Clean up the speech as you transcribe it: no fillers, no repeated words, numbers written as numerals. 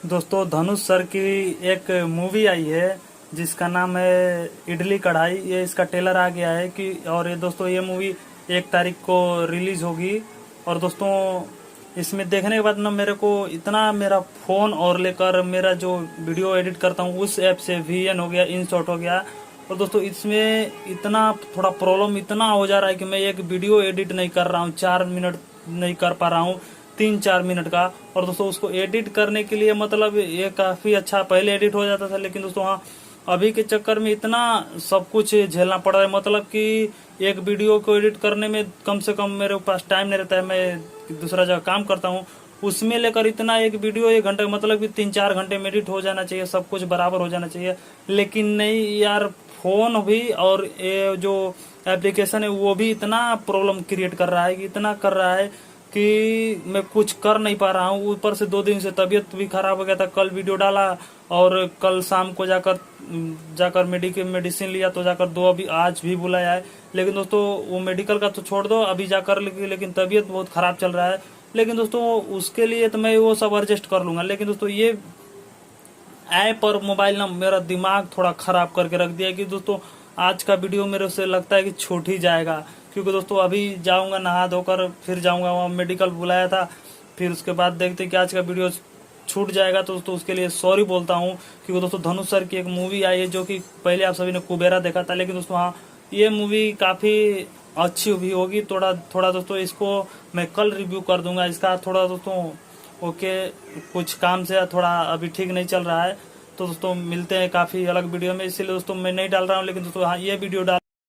दोस्तों धनुष सर की एक मूवी आई है जिसका नाम है इडली कढ़ाई। ये इसका ट्रेलर आ गया है कि और ये दोस्तों ये मूवी 1 तारीख को रिलीज होगी। और दोस्तों इसमें देखने के बाद ना मेरे को इतना मेरा फोन और लेकर मेरा जो वीडियो एडिट करता हूँ उस ऐप से VN हो गया, InShot हो गया। और दोस्तों इसमें इतना थोड़ा प्रॉब्लम इतना हो जा रहा है कि मैं एक वीडियो एडिट नहीं कर रहा हूँ, 4 मिनट नहीं कर पा रहा हूँ, 3-4 मिनट का। और दोस्तों उसको एडिट करने के लिए मतलब ये काफी अच्छा पहले एडिट हो जाता था, लेकिन दोस्तों हाँ अभी के चक्कर में इतना सब कुछ झेलना पड़ रहा है। मतलब कि एक वीडियो को एडिट करने में कम से कम मेरे पास टाइम नहीं रहता है, मैं दूसरा जगह काम करता हूँ, उसमें लेकर इतना एक वीडियो 1 घंटे मतलब कि 3-4 घंटे में एडिट हो जाना चाहिए, सब कुछ बराबर हो जाना चाहिए। लेकिन नहीं यार, फोन भी और ये जो एप्लीकेशन है वो भी इतना प्रॉब्लम क्रिएट कर रहा है कि इतना कर रहा है कि मैं कुछ कर नहीं पा रहा हूँ। ऊपर से 2 दिन से तबीयत भी खराब हो गया था। कल वीडियो डाला और कल शाम को जाकर जाकर मेडिसिन लिया तो जाकर 2 अभी आज भी बुलाया है। लेकिन दोस्तों वो मेडिकल का तो छोड़ दो, अभी जाकर लेकिन तबीयत बहुत खराब चल रहा है। लेकिन दोस्तों उसके लिए तो मैं वो सब एडजस्ट कर लूंगा। लेकिन दोस्तों ये ऐप और मोबाइल ना मेरा दिमाग थोड़ा खराब करके रख दिया कि दोस्तों आज का वीडियो मेरे से लगता है कि छूट ही जाएगा। क्योंकि दोस्तों अभी जाऊंगा नहा धोकर, फिर जाऊंगा, वहाँ मेडिकल बुलाया था, फिर उसके बाद देखते कि आज का वीडियो छूट जाएगा। तो दोस्तों उसके लिए सॉरी बोलता हूँ। क्योंकि दोस्तों धनुष सर की एक मूवी आई है जो कि पहले आप सभी ने कुबेरा देखा था, लेकिन दोस्तों हाँ ये मूवी काफी अच्छी भी होगी। थोड़ा थोड़ा दोस्तों इसको मैं कल रिव्यू कर दूंगा इसका। थोड़ा दोस्तों ओके, कुछ काम से थोड़ा अभी ठीक नहीं चल रहा है। तो दोस्तों मिलते हैं काफी अलग वीडियो में, इसीलिए दोस्तों मैं नहीं डाल रहा हूँ। लेकिन दोस्तों हाँ ये वीडियो डाल